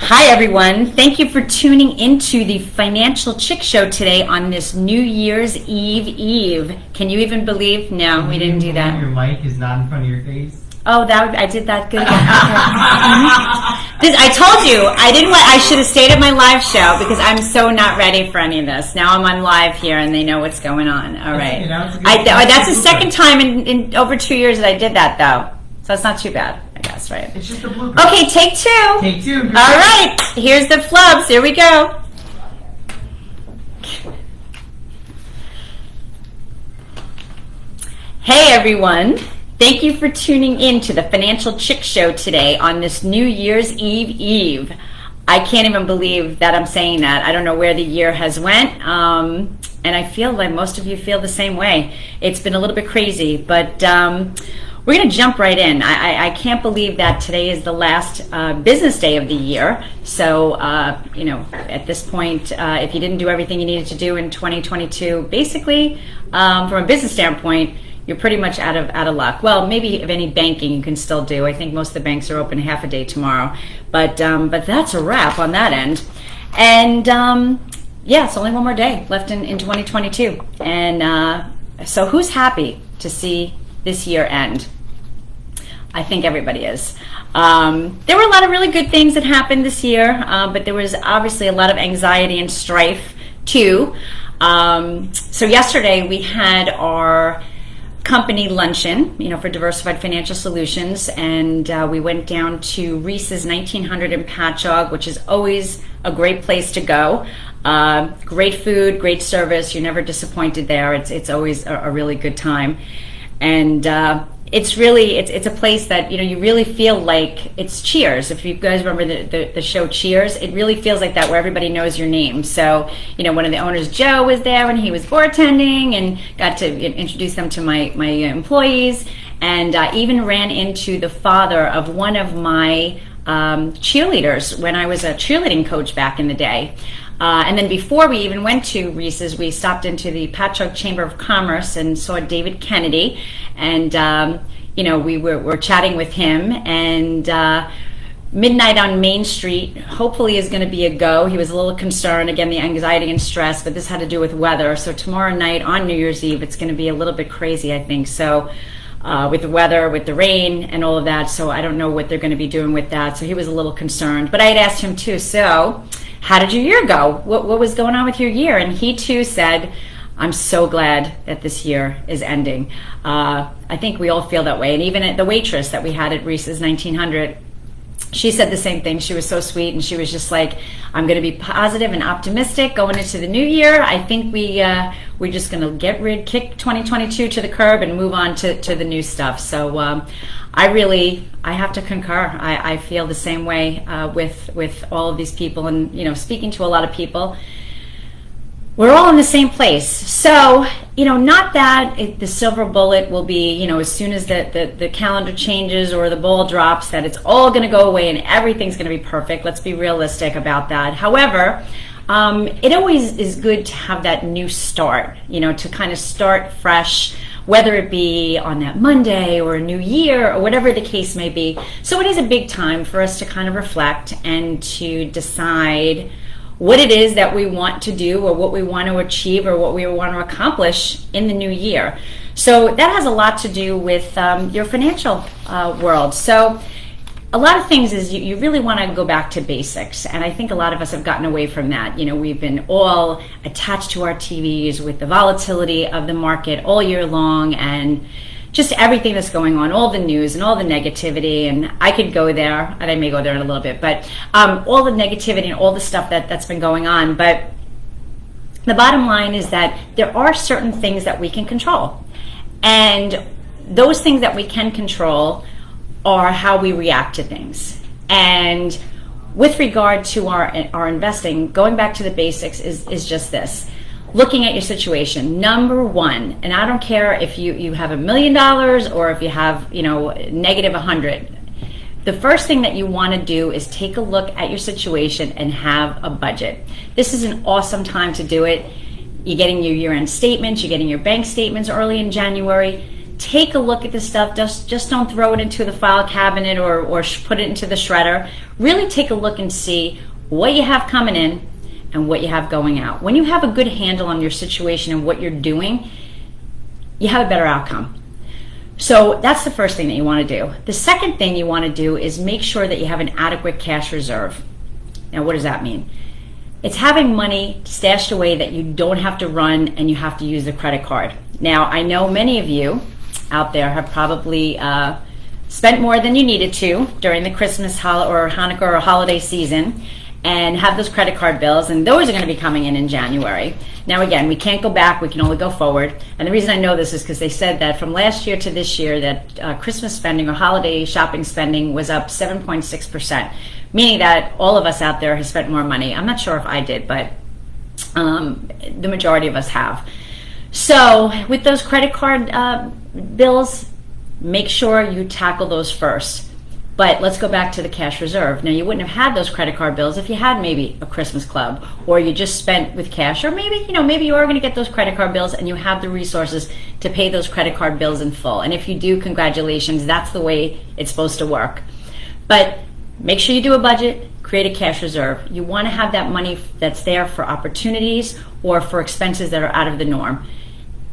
Hi, everyone. Thank you for tuning into the Financial Chick Show today on this New Year's Eve. Can you even believe? No, we didn't do that. Your mic is not in front of your face. Oh, I did that good. I told you I should have stayed at my live show because I'm so not ready for any of this. Now I'm on live here and they know what's going on. All right. That's the second time in over 2 years that I did that, though. So it's not too bad, I guess, right? It's just a blooper. Okay, take two. Take two. All right. Here's the flubs. Here we go. Hey, everyone. Thank you for tuning in to the Financial Chick Show today on this New Year's Eve. I can't even believe that I'm saying that. I don't know where the year has went, and I feel like most of you feel the same way. It's been a little bit crazy, but we're going to jump right in. I can't believe that today is the last business day of the year. So, at this point, if you didn't do everything you needed to do in 2022, basically, from a business standpoint, you're pretty much out of luck. Well, maybe if any banking you can still do. I think most of the banks are open half a day tomorrow. But that's a wrap on that end. And it's only one more day left in 2022. And so who's happy to see this year end? I think everybody is. There were a lot of really good things that happened this year, but there was obviously a lot of anxiety and strife too. So yesterday we had our company luncheon, for Diversified Financial Solutions, and we went down to Reese's 1900 in Patchogue, which is always a great place to go. Great food, great service. You're never disappointed there. It's always a really good time, and it's a place that you really feel like it's Cheers. If you guys remember the show Cheers, it really feels like that, where everybody knows your name. So one of the owners, Joe, was there when he was bartending, and got to introduce them to my employees, and even ran into the father of one of my cheerleaders when I was a cheerleading coach back in the day. And then before we even went to Reese's, we stopped into the Patchogue Chamber of Commerce and saw David Kennedy, and we were chatting with him, and Midnight on Main Street hopefully is going to be a go. He was a little concerned, again, the anxiety and stress, but this had to do with weather. So tomorrow night on New Year's Eve, it's going to be a little bit crazy, I think. So with the weather, with the rain and all of that, so I don't know what they're going to be doing with that. So he was a little concerned, but I had asked him too, so how did your year go? What was going on with your year? And he too said, I'm so glad that this year is ending. I think we all feel that way. And even at the waitress that we had at Reese's 1900, she said the same thing. She was so sweet, and she was just like, I'm going to be positive and optimistic going into the new year. I think we're just going to kick 2022 to the curb and move on to the new stuff. So I have to concur. I feel the same way with all of these people, and speaking to a lot of people, we're all in the same place. So not that the silver bullet will be as soon as the calendar changes or the ball drops that it's all going to go away and everything's going to be perfect. Let's be realistic about that. However, it always is good to have that new start, to kind of start fresh, whether it be on that Monday or a new year or whatever the case may be. So it is a big time for us to kind of reflect and to decide what it is that we want to do, or what we want to achieve, or what we want to accomplish in the new year. So that has a lot to do with your financial world. So a lot of things is you really want to go back to basics, and I think a lot of us have gotten away from that. We've been all attached to our TVs with the volatility of the market all year long, and just everything that's going on, all the news and all the negativity, and I could go there, and I may go there in a little bit, but all the negativity and all the stuff that's been going on. But the bottom line is that there are certain things that we can control, and those things that we can control are how we react to things. And with regard to our investing, going back to the basics is just this. Looking at your situation, number one, and I don't care if you have $1 million or if you have negative 100. The first thing that you want to do is take a look at your situation and have a budget. This is an awesome time to do it. You're getting your year-end statements, you're getting your bank statements early in January. take a look at the stuff. Just don't throw it into the file cabinet or put it into the shredder. Really take a look and see what you have coming in and what you have going out. When you have a good handle on your situation and what you're doing, you have a better outcome. So that's the first thing that you want to do. The second thing you want to do is make sure that you have an adequate cash reserve. Now, what does that mean? It's having money stashed away that you don't have to run and you have to use the credit card. Now, I know many of you out there have probably spent more than you needed to during the Christmas or Hanukkah or holiday season and have those credit card bills, and those are going to be coming in January. Now, again, we can't go back, we can only go forward. And the reason I know this is because they said that from last year to this year that Christmas spending or holiday shopping spending was up 7.6%, meaning that all of us out there have spent more money. I'm not sure if I did, but the majority of us have. So with those credit card bills, make sure you tackle those first. But let's go back to the cash reserve. Now, you wouldn't have had those credit card bills if you had maybe a Christmas club, or you just spent with cash, or maybe you are going to get those credit card bills and you have the resources to pay those credit card bills in full. And if you do, congratulations, that's the way it's supposed to work. But make sure you do a budget, create a cash reserve. You want to have that money that's there for opportunities or for expenses that are out of the norm.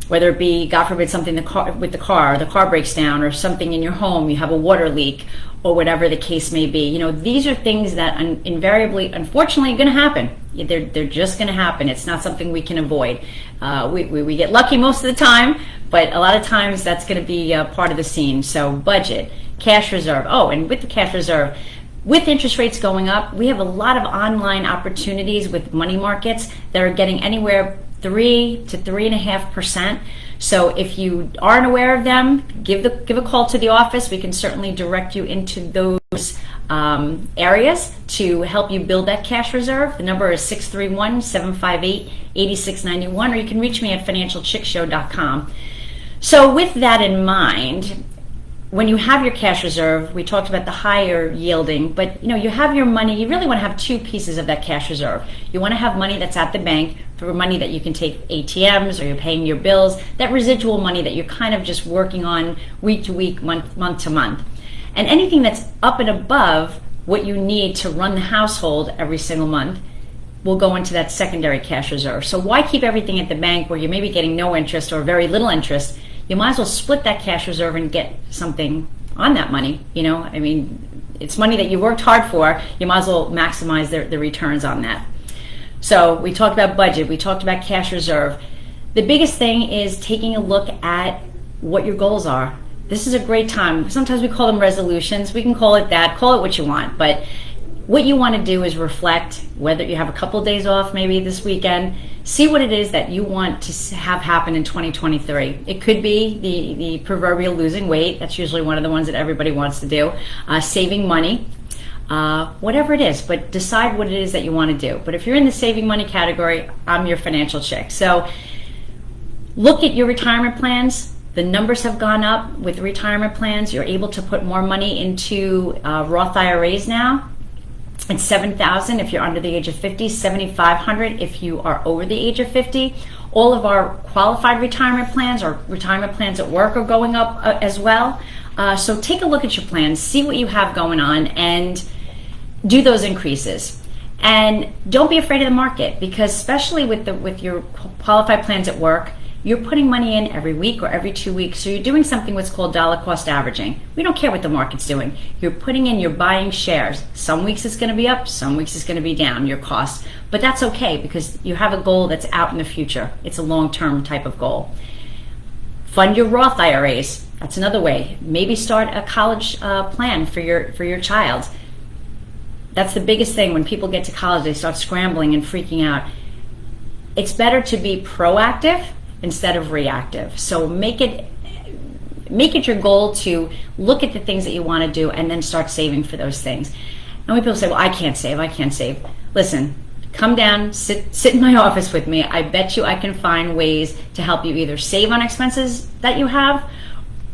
Whether it be, God forbid, something with the car breaks down, or something in your home, you have a water leak, or whatever the case may be. These are things that invariably, unfortunately, are going to happen. They're just going to happen. It's not something we can avoid. We get lucky most of the time, but a lot of times that's going to be part of the scene. So budget, cash reserve. Oh, and with the cash reserve, with interest rates going up, we have a lot of online opportunities with money markets that are getting anywhere 3 to 3.5%. So if you aren't aware of them, give a call to the office. We can certainly direct you into those areas to help you build that cash reserve. The number is 631-758-8691, or you can reach me at financialchickshow.com. So with that in mind, when you have your cash reserve, we talked about the higher yielding, but you have your money. You really want to have two pieces of that cash reserve. You want to have money that's at the bank for money that you can take ATMs, or you're paying your bills, that residual money that you're kind of just working on week to week, month to month. And anything that's up and above what you need to run the household every single month will go into that secondary cash reserve. So why keep everything at the bank where you're maybe getting no interest or very little interest? You might as well split that cash reserve and get something on that money. It's money that you worked hard for. You might as well maximize the returns on that. So we talked about budget. We talked about cash reserve. The biggest thing is taking a look at what your goals are. This is a great time. Sometimes we call them resolutions. We can call it that. Call it what you want. But what you want to do is reflect, whether you have a couple of days off maybe this weekend, see what it is that you want to have happen in 2023. It could be the proverbial losing weight. That's usually one of the ones that everybody wants to do. Saving money, whatever it is, but decide what it is that you want to do. But if you're in the saving money category, I'm your financial chick. So look at your retirement plans. The numbers have gone up with retirement plans. You're able to put more money into Roth IRAs now. It's $7,000 if you're under the age of 50, $7,500 if you are over the age of 50. All of our qualified retirement plans or retirement plans at work are going up as well. So take a look at your plans, see what you have going on, and do those increases. And don't be afraid of the market, because especially with your qualified plans at work, you're putting money in every week or every 2 weeks. So you're doing something what's called dollar cost averaging. We don't care what the market's doing. You're putting in, you're buying shares. Some weeks it's going to be up, some weeks it's going to be down, your cost. But that's okay, because you have a goal that's out in the future. It's a long-term type of goal. Fund your Roth IRAs. That's another way. Maybe start a college plan for your child. That's the biggest thing. When people get to college, they start scrambling and freaking out. It's better to be proactive instead of reactive. So make it your goal to look at the things that you want to do and then start saving for those things. And when people say, well, I can't save. Listen, come down, sit in my office with me. I bet you I can find ways to help you either save on expenses that you have,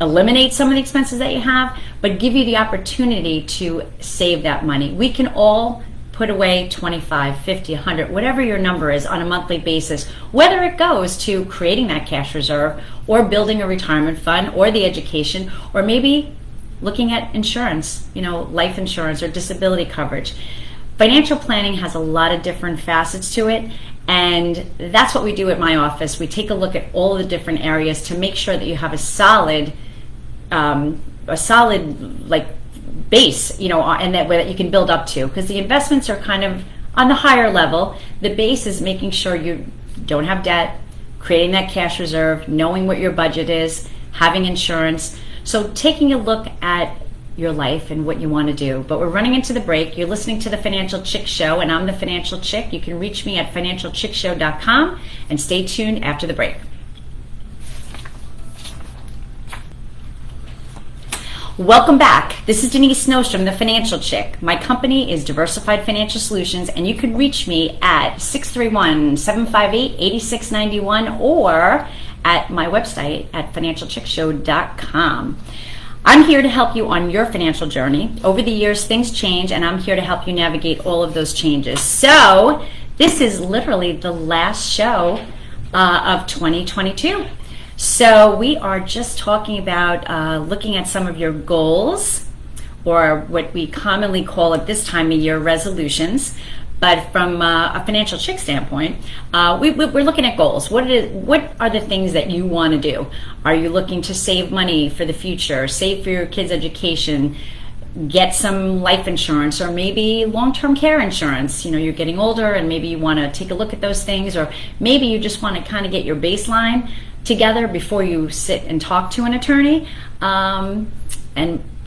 eliminate some of the expenses that you have, but give you the opportunity to save that money. We can all put away 25, 50, 100, whatever your number is on a monthly basis, whether it goes to creating that cash reserve or building a retirement fund or the education, or maybe looking at insurance, life insurance or disability coverage. Financial planning has a lot of different facets to it, and that's what we do at my office. We take a look at all the different areas to make sure that you have a solid base, and that you can build up to, because the investments are kind of on the higher level. The base is making sure you don't have debt, creating that cash reserve, knowing what your budget is, having insurance. So taking a look at your life and what you want to do. But we're running into the break. You're listening to the Financial Chick Show, and I'm the Financial Chick. You can reach me at financialchickshow.com, and stay tuned after the break. Welcome back. This is Denise Nostrom, the Financial Chick. My company is Diversified Financial Solutions, and you can reach me at 631-758-8691 or at my website at financialchickshow.com. I'm here to help you on your financial journey. Over the years, things change, and I'm here to help you navigate all of those changes. So this is literally the last show of 2022. So we are just talking about looking at some of your goals, or what we commonly call at this time of year resolutions. But from a Financial Chick standpoint, we're looking at goals. What are the things that you want to do? Are you looking to save money for the future, save for your kids' education, get some life insurance, or maybe long-term care insurance? You're getting older and maybe you want to take a look at those things, or maybe you just want to kind of get your baseline together before you sit and talk to an attorney, and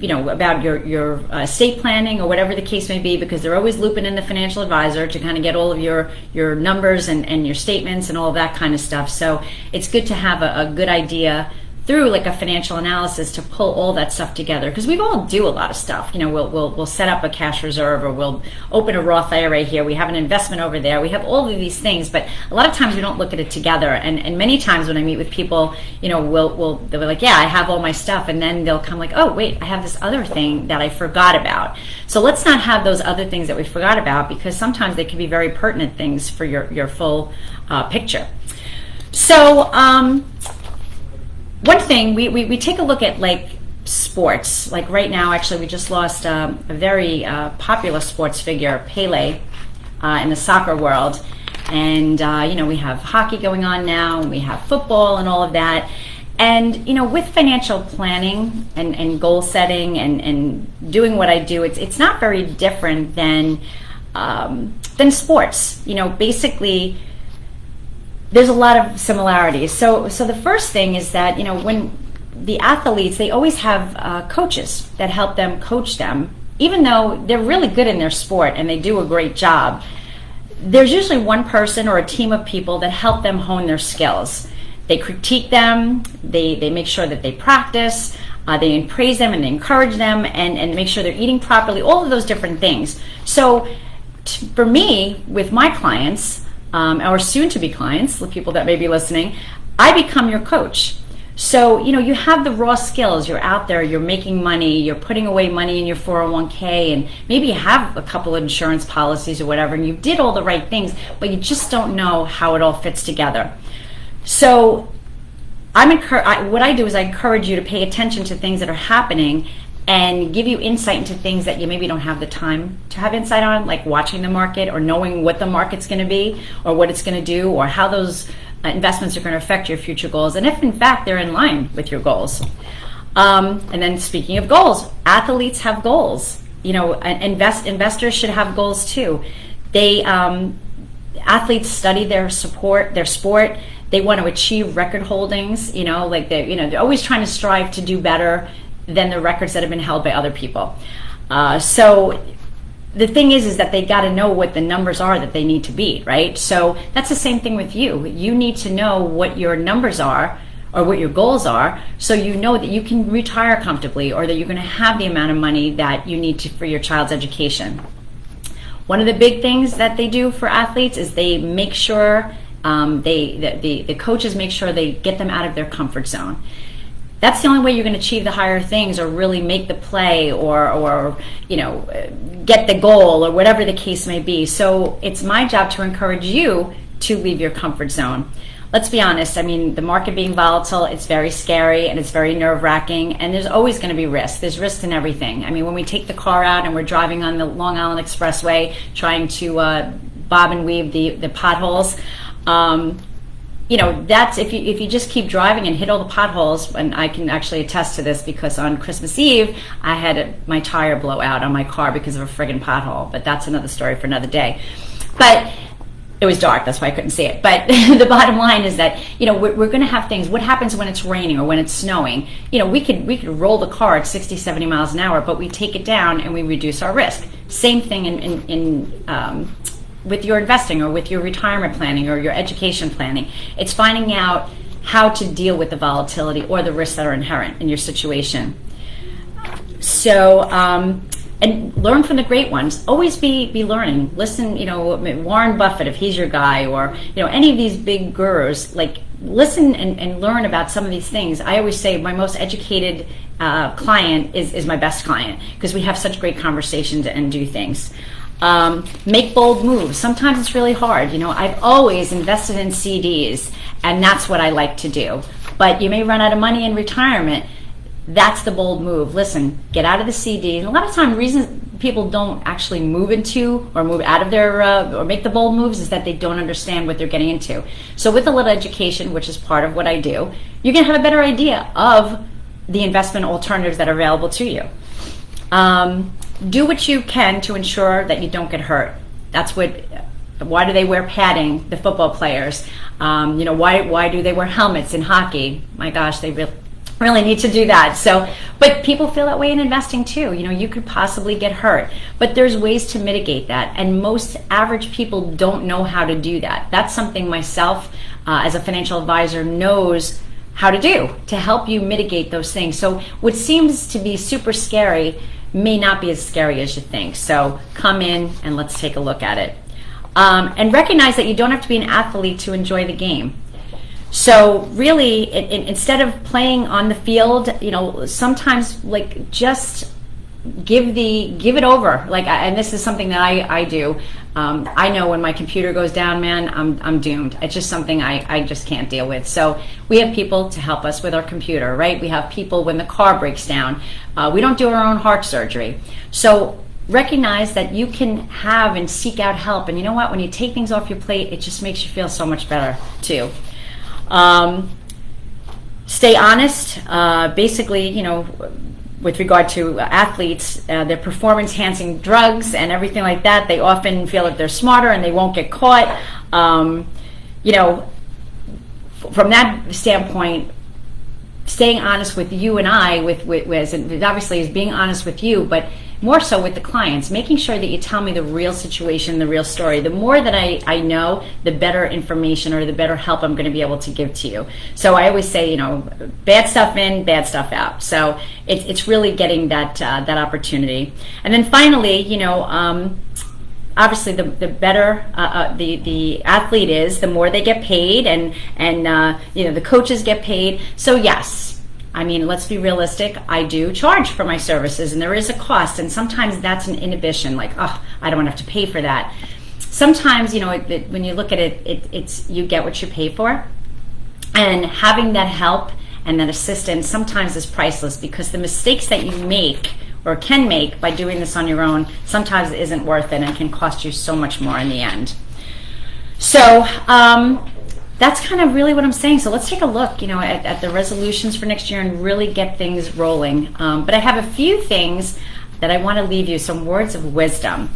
about your estate planning or whatever the case may be, because they're always looping in the financial advisor to kind of get all of your numbers and your statements and all of that kind of stuff. So it's good to have a good idea through like a financial analysis to pull all that stuff together, because we all do a lot of stuff. We'll set up a cash reserve, or we'll open a Roth IRA here, we have an investment over there, we have all of these things, but a lot of times we don't look at it together. And many times when I meet with people, they'll be like, yeah, I have all my stuff, and then they'll come like, oh wait, I have this other thing that I forgot about. So let's not have those other things that we forgot about, because sometimes they can be very pertinent things for your full picture. So one thing, we take a look at like sports. Like right now, actually, we just lost a very popular sports figure, Pele, in the soccer world. And, we have hockey going on now, and we have football and all of that. And, with financial planning and goal setting and doing what I do, it's not very different than sports. Basically, there's a lot of similarities. So the first thing is that, when the athletes, they always have coaches that help them coach them, even though they're really good in their sport and they do a great job. There's usually one person or a team of people that help them hone their skills. They critique them, they make sure that they practice, they praise them and they encourage them, and make sure they're eating properly, all of those different things. So for me, with my clients, or soon-to-be clients, the people that may be listening, I become your coach. So, you have the raw skills. You're out there, you're making money, you're putting away money in your 401k, and maybe you have a couple of insurance policies or whatever, and you did all the right things, but you just don't know how it all fits together. So what I do is I encourage you to pay attention to things that are happening and give you insight into things that you maybe don't have the time to have insight on, like watching the market or knowing what the market's going to be or what it's going to do or how those investments are going to affect your future goals, and if in fact they're in line with your goals. And then speaking of goals, athletes have goals. Investors should have goals too. Athletes study their sport. They want to achieve record holdings. They're always trying to strive to do better than the records that have been held by other people. So the thing is that they got to know what the numbers are that they need to beat, right? So that's the same thing with you. You need to know what your numbers are or what your goals are, so you know that you can retire comfortably, or that you're going to have the amount of money that you need for your child's education. One of the big things that they do for athletes is they make sure the coaches make sure they get them out of their comfort zone. that's the only way you're going to achieve the higher things, or really make the play, or get the goal, or whatever the case may be. So it's my job to encourage you to leave your comfort zone. Let's be honest, I mean, the market being volatile, it's very scary and it's very nerve-wracking, and there's always going to be risk. There's risk in everything. I mean, when we take the car out and we're driving on the Long Island Expressway trying to bob and weave the potholes, that's if you just keep driving and hit all the potholes. And I can actually attest to this, because on Christmas Eve I had my tire blow out on my car because of a friggin' pothole, but that's another story for another day. But it was dark, that's why I couldn't see it. But the bottom line is that, we're going to have things. What happens when it's raining or when it's snowing? We could roll the car at 60, 70 miles an hour, but we take it down and we reduce our risk. Same thing in with your investing, or with your retirement planning, or your education planning. It's finding out how to deal with the volatility or the risks that are inherent in your situation. So, and learn from the great ones. Always be learning. Listen, Warren Buffett, if he's your guy, or any of these big gurus, like, listen and learn about some of these things. I always say my most educated client is my best client, because we have such great conversations and do things. Make bold moves. Sometimes it's really hard. I've always invested in CDs, and that's what I like to do. But you may run out of money in retirement. That's the bold move. Listen, get out of the CD. And a lot of times, reasons people don't actually move into or move out of their or make the bold moves is that they don't understand what they're getting into. So with a little education, which is part of what I do, you're going to have a better idea of the investment alternatives that are available to you. Do what you can to ensure that you don't get hurt. That's why do they wear padding, the football players? Why do they wear helmets in hockey? My gosh, they really need to do that. So, but people feel that way in investing too. You could possibly get hurt, but there's ways to mitigate that, and most average people don't know how to do that. That's something myself, as a financial advisor, knows how to do to help you mitigate those things. So what seems to be super scary may not be as scary as you think. So come in and let's take a look at it. And recognize that you don't have to be an athlete to enjoy the game. So really, instead of playing on the field, sometimes just give it over. And this is something that I do. I know when my computer goes down, man, I'm doomed. It's just something I just can't deal with. So we have people to help us with our computer, right? We have people when the car breaks down. We don't do our own heart surgery. So recognize that you can have and seek out help. And you know what? When you take things off your plate, it just makes you feel so much better too. Stay honest. Basically, with regard to athletes, their performance-enhancing drugs and everything like that, they often feel that they're smarter and they won't get caught. From that standpoint, staying honest with you and I, obviously is being honest with you, but more so with the clients, making sure that you tell me the real situation, the real story. The more that I know, the better information or the better help I'm going to be able to give to you. So I always say, bad stuff in, bad stuff out. So it's really getting that opportunity. And then finally, obviously the better the athlete is, the more they get paid, and the coaches get paid. So yes, I mean, let's be realistic. I do charge for my services, and there is a cost, and sometimes that's an inhibition. I don't want to have to pay for that. Sometimes, when you look at it, it's you get what you pay for, and having that help and that assistance sometimes is priceless, because the mistakes that you make or can make by doing this on your own sometimes isn't worth it and can cost you so much more in the end. So that's kind of really what I'm saying. So let's take a look, at the resolutions for next year and really get things rolling. But I have a few things that I want to leave you, some words of wisdom.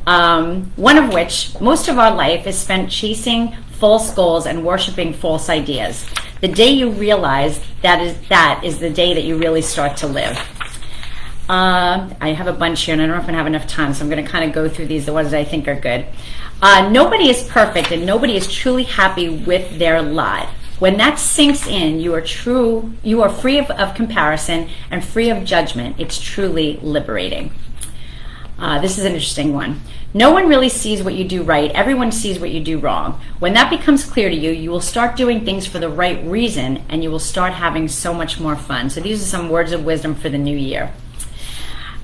One of which, most of our life is spent chasing false goals and worshiping false ideas. The day you realize that is the day that you really start to live. I have a bunch here, and I don't know if I'm going to have enough time, so I'm going to kind of go through these, the ones that I think are good. Nobody is perfect, and nobody is truly happy with their lot. When that sinks in, you are free of comparison and free of judgment. It's truly liberating. This is an interesting one. No one really sees what you do right. Everyone sees what you do wrong. When that becomes clear to you, you will start doing things for the right reason, and you will start having so much more fun. So these are some words of wisdom for the new year.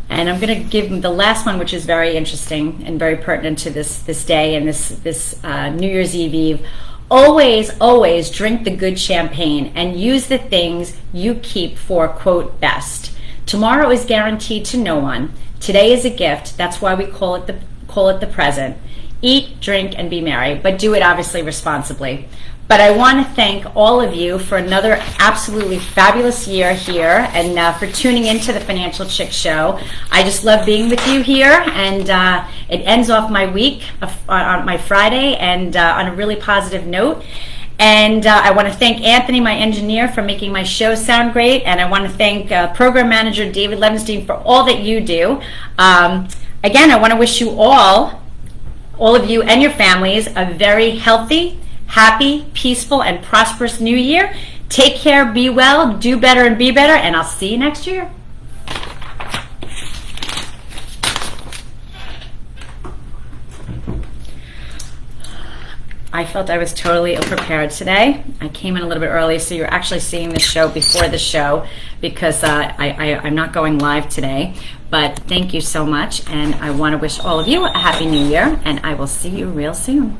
And I'm going to give the last one, which is very interesting and very pertinent to this day and this New Year's Eve. Always drink the good champagne and use the things you keep for, quote, best. Tomorrow is guaranteed to no one. Today is a gift. That's why we call it the present. Eat, drink, and be merry, but do it obviously responsibly. But I want to thank all of you for another absolutely fabulous year here and for tuning into the Financial Chick Show. I just love being with you here, and it ends off my week on my Friday and on a really positive note. And I want to thank Anthony, my engineer, for making my show sound great. And I want to thank Program Manager David Levenstein for all that you do. Again, I want to wish you all of you and your families, a very healthy, happy, peaceful, and prosperous new year. Take care, be well, do better, and be better. And I'll see you next year. I felt I was totally ill-prepared today. I came in a little bit early, so you're actually seeing the show before the show because I'm not going live today. But thank you so much, and I want to wish all of you a Happy New Year, and I will see you real soon.